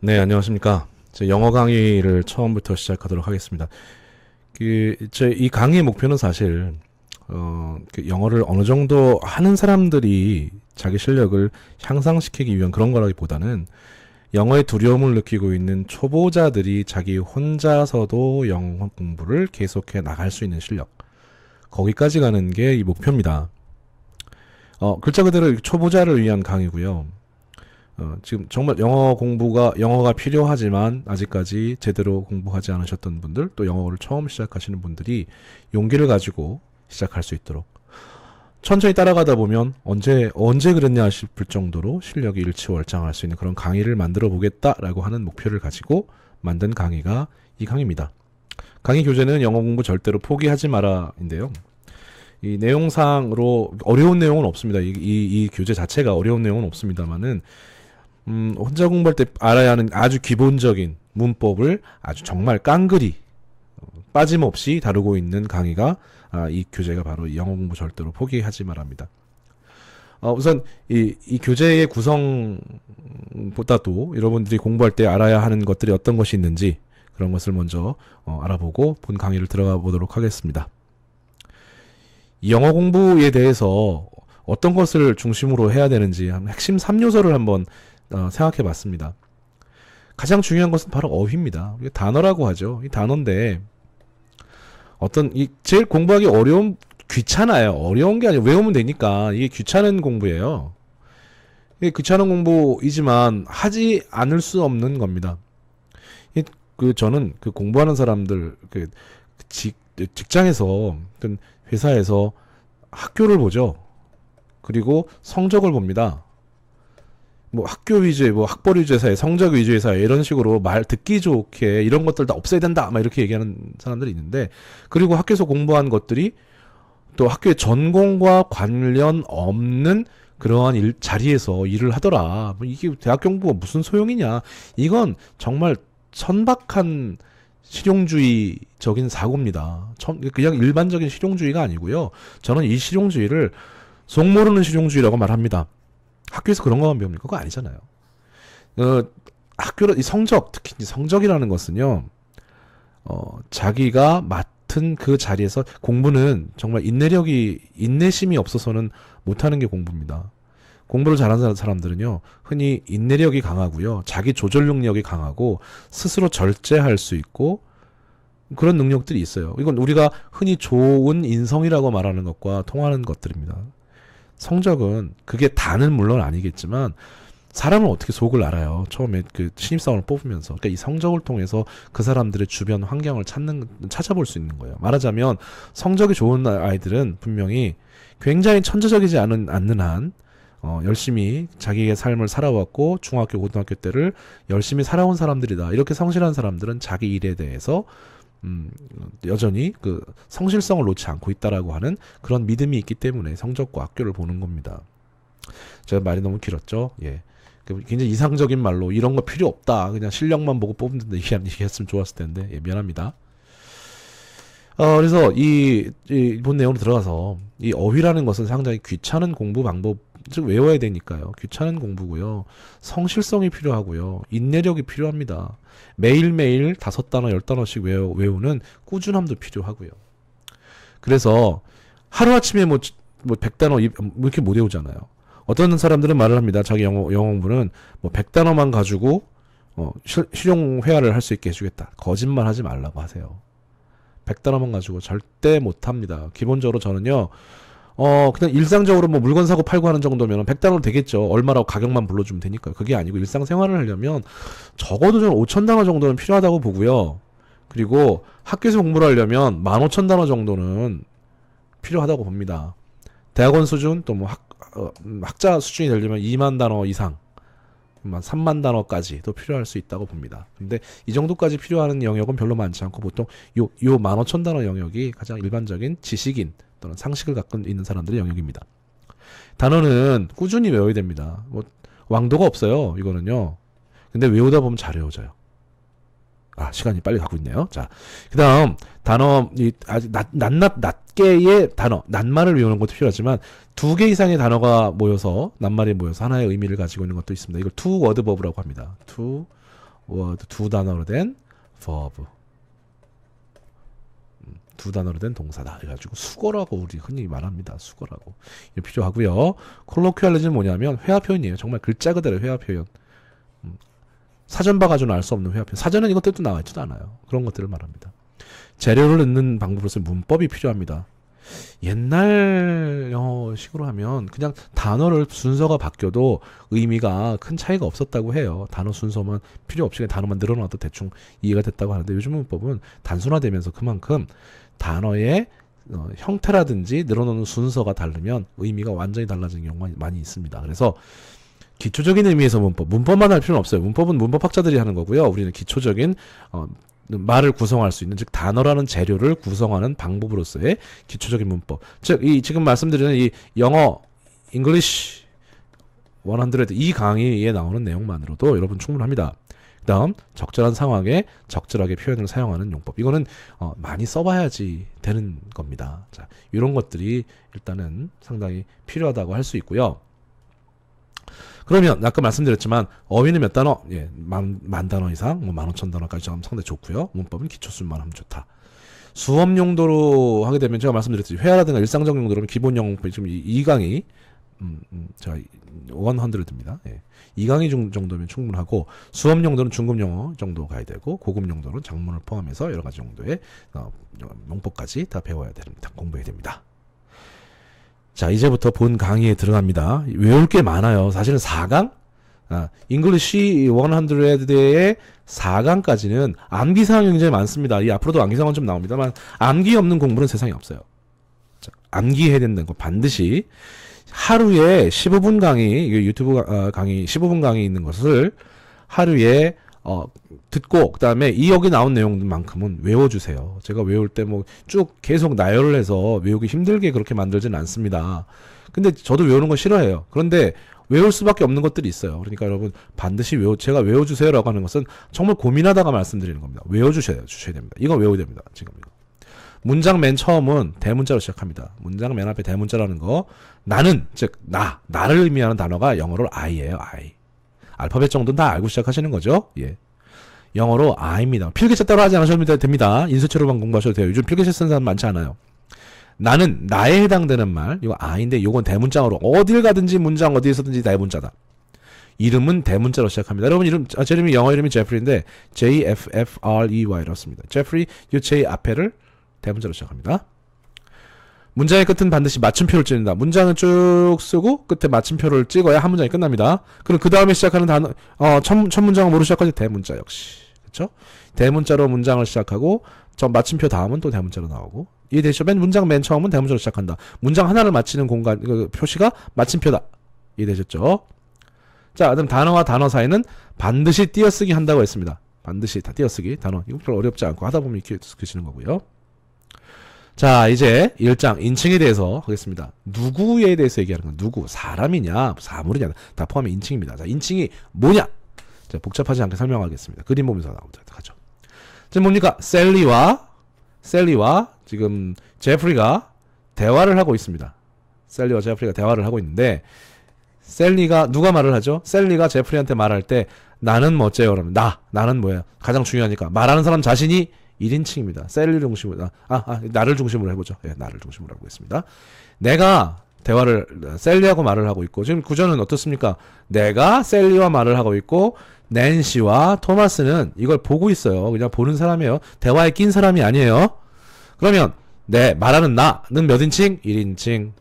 네, 안녕하십니까. 제 영어 강의를 처음부터 시작하도록 하겠습니다. 이 강의의 목표는 사실, 영어를 어느 정도 하는 사람들이 자기 실력을 향상시키기 위한 그런 거라기보다는 영어에 두려움을 느끼고 있는 초보자들이 자기 혼자서도 영어 공부를 계속해 나갈 수 있는 실력. 거기까지 가는 게 이 목표입니다. 글자 그대로 초보자를 위한 강의고요. 지금 정말 영어가 필요하지만 아직까지 제대로 공부하지 않으셨던 분들, 또 영어를 처음 시작하시는 분들이 용기를 가지고 시작할 수 있도록 천천히 따라가다 보면 언제 그랬냐 싶을 정도로 실력이 일치월장할 수 있는 그런 강의를 만들어 보겠다라고 하는 목표를 가지고 만든 강의가 이 강의입니다. 강의 교재는 영어 공부 절대로 포기하지 마라인데요. 이 내용상으로 어려운 내용은 없습니다. 이 교재 자체가 어려운 내용은 없습니다만은 혼자 공부할 때 알아야 하는 아주 기본적인 문법을 아주 정말 깡그리 빠짐없이 다루고 있는 강의가 이 교재가 바로 영어 공부 절대로 포기하지 말합니다. 우선 이 교재의 구성보다도 여러분들이 공부할 때 알아야 하는 것들이 어떤 것이 있는지 그런 것을 먼저 알아보고 본 강의를 들어가 보도록 하겠습니다. 영어 공부에 대해서 어떤 것을 중심으로 해야 되는지 핵심 3요소를 한번 생각해 봤습니다. 가장 중요한 것은 바로 어휘입니다. 단어라고 하죠. 이 단어인데 제일 공부하기 귀찮아요. 어려운 게 아니고 외우면 되니까 이게 귀찮은 공부예요. 이게 귀찮은 공부이지만 하지 않을 수 없는 겁니다. 저는 공부하는 사람들 직장에서 회사에서 학교를 보죠. 그리고 성적을 봅니다. 학교 위주의, 학벌 위주의 사회, 성적 위주의 사회, 이런 식으로 말 듣기 좋게 이런 것들 다 없애야 된다, 이렇게 얘기하는 사람들이 있는데, 그리고 학교에서 공부한 것들이 또 학교의 전공과 관련 없는 그러한 자리에서 일을 하더라. 이게 대학 공부가 무슨 소용이냐. 이건 정말 천박한 실용주의적인 사고입니다. 그냥 일반적인 실용주의가 아니고요. 저는 이 실용주의를 속 모르는 실용주의라고 말합니다. 학교에서 그런 것만 배웁니까? 그거 아니잖아요. 이 특히 성적이라는 것은요, 자기가 맡은 그 자리에서 공부는 정말 인내심이 없어서는 못하는 게 공부입니다. 공부를 잘하는 사람들은요, 흔히 인내력이 강하고요, 자기 조절 능력이 강하고, 스스로 절제할 수 있고, 그런 능력들이 있어요. 이건 우리가 흔히 좋은 인성이라고 말하는 것과 통하는 것들입니다. 성적은 그게 다는 물론 아니겠지만 사람은 어떻게 속을 알아요. 처음에 신입사원을 뽑으면서. 그러니까 이 성적을 통해서 그 사람들의 주변 환경을 찾아볼 수 있는 거예요. 말하자면 성적이 좋은 아이들은 분명히 굉장히 천재적이지 않는 한 열심히 자기의 삶을 살아왔고 중학교, 고등학교 때를 열심히 살아온 사람들이다. 이렇게 성실한 사람들은 자기 일에 대해서 여전히 성실성을 놓지 않고 있다라고 하는 그런 믿음이 있기 때문에 성적과 학교를 보는 겁니다. 제가 말이 너무 길었죠? 예. 굉장히 이상적인 말로 이런 거 필요 없다. 그냥 실력만 보고 뽑는다. 얘기했으면 좋았을 텐데. 예, 미안합니다. 그래서 본 내용으로 들어가서 이 어휘라는 것은 상당히 귀찮은 공부 방법, 즉 외워야 되니까요. 귀찮은 공부고요. 성실성이 필요하고요. 인내력이 필요합니다. 매일매일 5단어, 10단어씩 외우는 꾸준함도 필요하고요. 그래서 하루아침에 100단어 이렇게 못 외우잖아요. 어떤 사람들은 말을 합니다. 자기 영어 공부는 100단어만 가지고 실용회화를 할 수 있게 해주겠다. 거짓말 하지 말라고 하세요. 100단어만 가지고 절대 못합니다. 기본적으로 저는요, 그냥 일상적으로 물건 사고 팔고 하는 정도면 100단어로 되겠죠. 얼마라고 가격만 불러주면 되니까요. 그게 아니고 일상생활을 하려면 적어도 좀 5,000단어 정도는 필요하다고 보고요. 그리고 학교에서 공부를 하려면 15,000단어 정도는 필요하다고 봅니다. 대학원 수준, 또 학자 수준이 되려면 2만 단어 이상, 3만 단어까지도 필요할 수 있다고 봅니다. 근데 이 정도까지 필요한 영역은 별로 많지 않고 보통 요 15,000단어 영역이 가장 일반적인 지식인 또는 상식을 갖고 있는 사람들의 영역입니다. 단어는 꾸준히 외워야 됩니다. 왕도가 없어요. 이거는요. 근데 외우다 보면 잘 외워져요. 시간이 빨리 가고 있네요. 자, 그 다음 단어, 아주 낮게의 단어, 낱말을 외우는 것도 필요하지만 2개 이상의 단어가 모여서 낱말이 모여서 하나의 의미를 가지고 있는 것도 있습니다. 이걸 투 워드 버브라고 합니다. 투 word, 두 단어로 된 verb. 두 단어로 된 동사다. 해가지고 수거라고 우리 흔히 말합니다. 수거라고. 이게 필요하고요. 콜로퀴얼리즘은 뭐냐면 회화 표현이에요. 정말 글자 그대로 회화 표현. 사전 봐가지고는 알 수 없는 회화 표현. 사전에 이것 뜻도 나와 있지도 않아요. 그런 것들을 말합니다. 재료를 넣는 방법으로서 문법이 필요합니다. 옛날 영어식으로 하면 그냥 단어를 순서가 바뀌어도 의미가 큰 차이가 없었다고 해요. 단어 순서만 필요 없이 그냥 단어만 늘어놔도 대충 이해가 됐다고 하는데 요즘 문법은 단순화되면서 그만큼 단어의 형태라든지 늘어놓는 순서가 다르면 의미가 완전히 달라지는 경우가 많이 있습니다. 그래서 기초적인 의미에서 문법만 할 필요는 없어요. 문법은 문법학자들이 하는 거고요. 우리는 기초적인 말을 구성할 수 있는, 즉 단어라는 재료를 구성하는 방법으로서의 기초적인 문법. 즉 이 지금 말씀드리는 이 영어 English 100 이 강의에 나오는 내용만으로도 여러분 충분합니다. 그다음 적절한 상황에 적절하게 표현을 사용하는 용법. 이거는 많이 써봐야지 되는 겁니다. 자, 이런 것들이 일단은 상당히 필요하다고 할 수 있고요. 그러면 아까 말씀드렸지만 어휘는 몇 단어? 예, 만 단어 이상, 뭐 15,000단어까지 하면 상당히 좋고요. 문법은 기초수만 하면 좋다. 수업 용도로 하게 되면 제가 말씀드렸듯이 회화라든가 일상적 용도로는 기본 영어 지금 이 강의 제가 100입니다. 예. 2강의 정도면 충분하고 수업 용도는 중급 영어 정도 가야 되고 고급 용도는 작문을 포함해서 여러 가지 정도의 용법까지 다 배워야 됩니다. 공부해야 됩니다. 자, 이제부터 본 강의에 들어갑니다. 외울 게 많아요. 사실은 4강? English 100의 4강까지는 암기사항이 굉장히 많습니다. 이 앞으로도 암기사항은 좀 나옵니다만 암기 없는 공부는 세상에 없어요. 자, 암기해야 된다는 거 반드시 하루에 15분 강의, 유튜브 강의 15분 강의 있는 것을 하루에 듣고 그다음에 이 여기 나온 내용만큼은 외워주세요. 제가 외울 때 뭐 쭉 계속 나열을 해서 외우기 힘들게 그렇게 만들지는 않습니다. 근데 저도 외우는 거 싫어해요. 그런데 외울 수밖에 없는 것들이 있어요. 그러니까 여러분 반드시 제가 외워주세요라고 하는 것은 정말 고민하다가 말씀드리는 겁니다. 주셔야 됩니다. 이거 외워야 됩니다. 지금 이거. 문장 맨 처음은 대문자로 시작합니다. 문장 맨 앞에 대문자라는 거 나는 즉 나를 의미하는 단어가 영어로 I예요. I. 알파벳 정도는 다 알고 시작하시는 거죠. 예. 영어로 I입니다. 필기체 따로 하지 않으셔도 됩니다. 인수체로만 공부하셔도 돼요. 요즘 필기체 쓰는 사람 많지 않아요. 나는 나에 해당되는 말, 이거 I인데 이건 대문장으로 어딜 가든지 문장 어디에서든지 대문자다. 이름은 대문자로 시작합니다. 여러분 제 이름이 영어 이름이 제프리인데 JFFREY라고 씁니다. 제프리 이 J 앞에를 대문자로 시작합니다. 문장의 끝은 반드시 맞춤표를 찍는다. 문장은 쭉 쓰고 끝에 맞춤표를 찍어야 한 문장이 끝납니다. 그럼 그 다음에 시작하는 단어, 첫 문장은 뭐로 시작하지? 대문자 역시. 그쵸? 대문자로 문장을 시작하고, 맞춤표 다음은 또 대문자로 나오고. 이해되시죠? 문장 맨 처음은 대문자로 시작한다. 문장 하나를 마치는 공간, 표시가 마침표다. 이해되셨죠? 자, 그럼 단어와 단어 사이는 반드시 띄어쓰기 한다고 했습니다. 반드시 다 띄어쓰기, 단어. 이거 별로 어렵지 않고 하다 보면 이렇게 쓰시는 거고요. 자, 이제 1장 인칭에 대해서 하겠습니다. 누구에 대해서 얘기하는 건 누구, 사람이냐, 사물이냐 다 포함해 인칭입니다. 자, 인칭이 뭐냐? 자, 복잡하지 않게 설명하겠습니다. 그림 보면서 나오도록 하죠. 지금 뭡니까? 셀리와 지금 제프리가 대화를 하고 있습니다. 셀리와 제프리가 대화를 하고 있는데 셀리가 누가 말을 하죠? 셀리가 제프리한테 말할 때 나는 뭐 어째요? 그러면 나는 뭐야? 가장 중요하니까 말하는 사람 자신이 1인칭입니다. 셀리 중심으로 나를 중심으로 해보죠. 예, 나를 중심으로 하고 있습니다. 내가 대화를 셀리하고 말을 하고 있고 지금 구조는 어떻습니까? 내가 셀리와 말을 하고 있고 낸시와 토마스는 이걸 보고 있어요. 그냥 보는 사람이에요. 대화에 낀 사람이 아니에요. 그러면 말하는 나는 몇 인칭? 1인칭.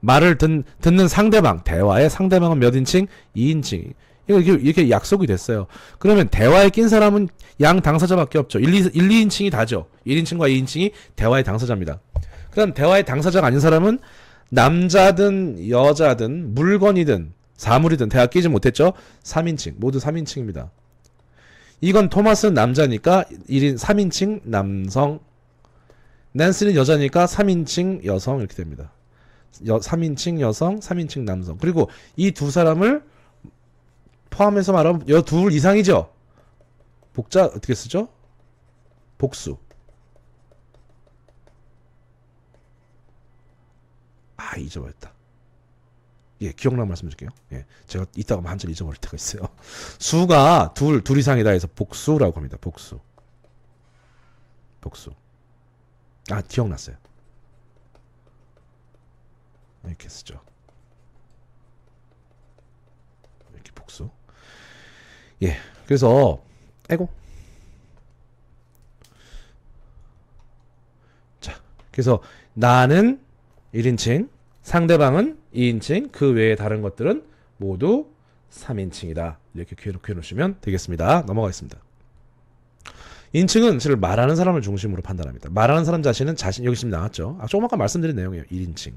말을 듣는 상대방, 대화의 상대방은 몇 인칭? 2인칭. 이렇게 약속이 됐어요. 그러면 대화에 낀 사람은 양 당사자밖에 없죠. 2인칭이 다죠. 1인칭과 2인칭이 대화의 당사자입니다. 그럼 대화의 당사자가 아닌 사람은 남자든 여자든 물건이든 사물이든 대화 끼지 못했죠. 3인칭. 모두 3인칭입니다. 이건 토마스는 남자니까 3인칭 남성. 낸시는 여자니까 3인칭 여성 이렇게 됩니다. 3인칭 여성, 3인칭 남성. 그리고 이 두 사람을 포함해서 말하면 둘 이상이죠. 복자 어떻게 쓰죠? 복수. 잊어버렸다. 예, 기억나는 말씀 드릴게요. 예, 제가 이따가 한절 잊어버릴 때가 있어요. 수가 둘 이상이다 해서 복수라고 합니다. 복수. 아, 기억났어요. 이렇게 쓰죠. 이렇게 복수. 예, 그래서 아이고. 자, 그래서 나는 1인칭, 상대방은 2인칭, 그 외에 다른 것들은 모두 3인칭이다. 이렇게 기억해 놓으시면 되겠습니다. 넘어가겠습니다. 인칭은 실을 말하는 사람을 중심으로 판단합니다. 말하는 사람 자신은 여기 지금 나왔죠. 조금 아까 말씀드린 내용이에요. 1인칭.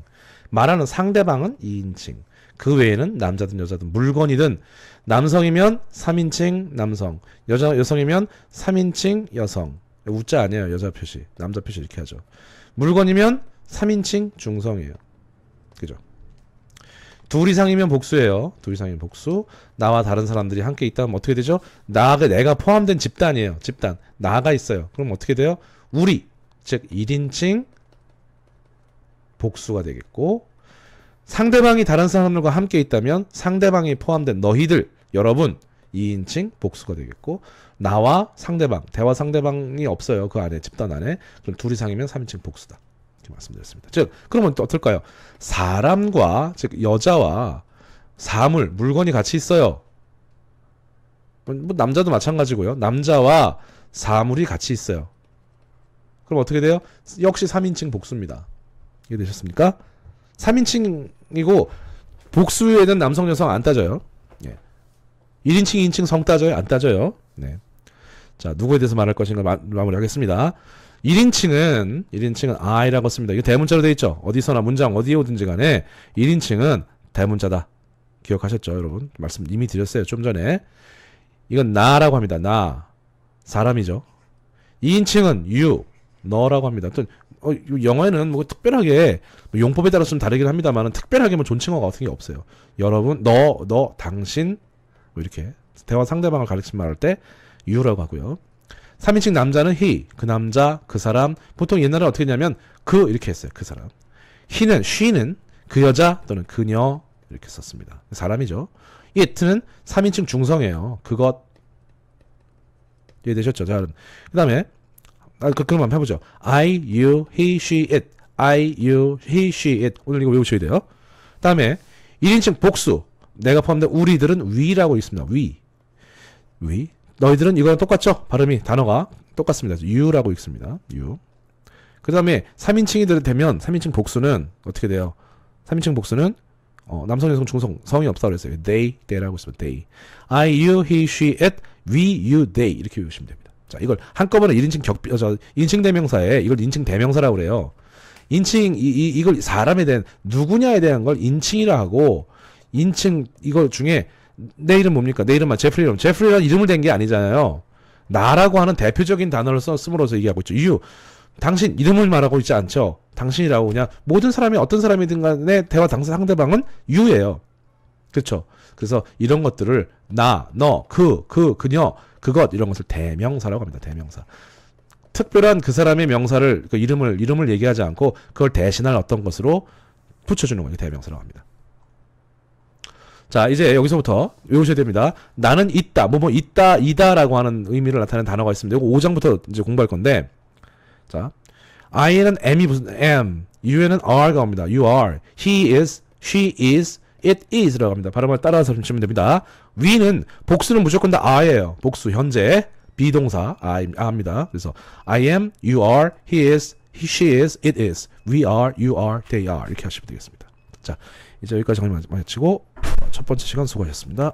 말하는 상대방은 2인칭. 그 외에는 남자든 여자든 물건이든 남성이면 3인칭 남성, 여성이면 3인칭 여성. 우자 아니에요. 여자 표시. 남자 표시 이렇게 하죠. 물건이면 3인칭 중성이에요. 그죠? 둘 이상이면 복수예요. 둘 이상이면 복수. 나와 다른 사람들이 함께 있다면 어떻게 되죠? 내가 포함된 집단이에요. 집단. 나가 있어요. 그럼 어떻게 돼요? 우리. 즉 1인칭 복수가 되겠고, 상대방이 다른 사람들과 함께 있다면 상대방이 포함된 너희들, 여러분 2인칭 복수가 되겠고, 나와 상대방, 대화 상대방이 없어요. 그 안에, 집단 안에. 그럼 둘 이상이면 3인칭 복수다. 이렇게 말씀드렸습니다. 즉, 그러면 또 어떨까요? 사람과, 즉 여자와 사물, 물건이 같이 있어요. 뭐 남자도 마찬가지고요. 남자와 사물이 같이 있어요. 그럼 어떻게 돼요? 역시 3인칭 복수입니다. 이해되셨습니까? 3인칭이고 복수에는 남성, 여성 안 따져요. 예. 1인칭, 2인칭 성 따져요? 안 따져요. 네. 자, 누구에 대해서 말할 것인가 마무리하겠습니다. 1인칭은 I라고 씁니다. 이거 대문자로 되어 있죠. 어디서나 문장 어디에 오든지 간에 1인칭은 대문자다. 기억하셨죠, 여러분? 말씀 이미 드렸어요, 좀 전에. 이건 나라고 합니다. 나. 사람이죠. 2인칭은 you, 너라고 합니다. 또 영어에는 뭐 특별하게 용법에 따라서 좀 다르긴 합니다만 특별하게 뭐 존칭어가 같은 게 없어요. 여러분, 너, 당신 뭐 이렇게 대화 상대방을 가르치면 말할 때 you라고 하고요. 3인칭 남자는 he, 그 남자, 그 사람. 보통 옛날에 어떻게 했냐면 그 이렇게 했어요. 그 사람. she는 그 여자 또는 그녀 이렇게 썼습니다. 사람이죠. it는 3인칭 중성이에요. 그것. 이해되셨죠? 자, 그 다음에 그럼 한번 해보죠. I, you, he, she, it. I, you, he, she, it. 오늘 이거 외우셔야 돼요. 그 다음에 1인칭 복수. 내가 포함된 우리들은 we라고 있습니다. we. 너희들은 이거랑 똑같죠? 발음이, 단어가 똑같습니다. you라고 읽습니다. you. 그 다음에 3인칭이 되면 3인칭 복수는 어떻게 돼요? 3인칭 복수는 남성, 여성, 중성, 성이 없다고 그랬어요. they라고 있습니다. they. I, you, he, she, it, we, you, they 이렇게 외우시면 됩니다. 자, 이걸 한꺼번에 1인칭 인칭 대명사에 이걸 인칭 대명사라고 그래요. 인칭 이걸 사람에 대한 누구냐에 대한 걸 인칭이라 하고, 인칭 이거 중에 내 이름 뭡니까? 내 이름만 제프리라는 이름을 댄 게 아니잖아요. 나라고 하는 대표적인 단어를 씀으로써 얘기하고 있죠. you. 당신 이름을 말하고 있지 않죠. 당신이라고 그냥 모든 사람이 어떤 사람이든 간에 대화 상대방은 you예요. 그렇죠? 그래서 이런 것들을 나, 너, 그녀, 그것 이런 것을 대명사라고 합니다. 대명사. 특별한 그 사람의 명사를 그 이름을 얘기하지 않고 그걸 대신할 어떤 것으로 붙여주는 거예요. 대명사라고 합니다. 자, 이제 여기서부터 외우셔야 됩니다. 나는 있다, 있다, 이다라고 하는 의미를 나타내는 단어가 있습니다. 이거 5장부터 이제 공부할 건데, 자, I에는 M이 무슨 M, U에는 R가 옵니다. You are, he is, she is, it is라고 합니다. 발음을 따라서 치면 됩니다. we는 복수는 무조건 다 I예요. 복수 현재 비동사 I입니다. 그래서 I am, you are, he is, she is, it is, we are, you are, they are 이렇게 하시면 되겠습니다. 자, 이제 여기까지 정리 마치고 첫 번째 시간 수고하셨습니다.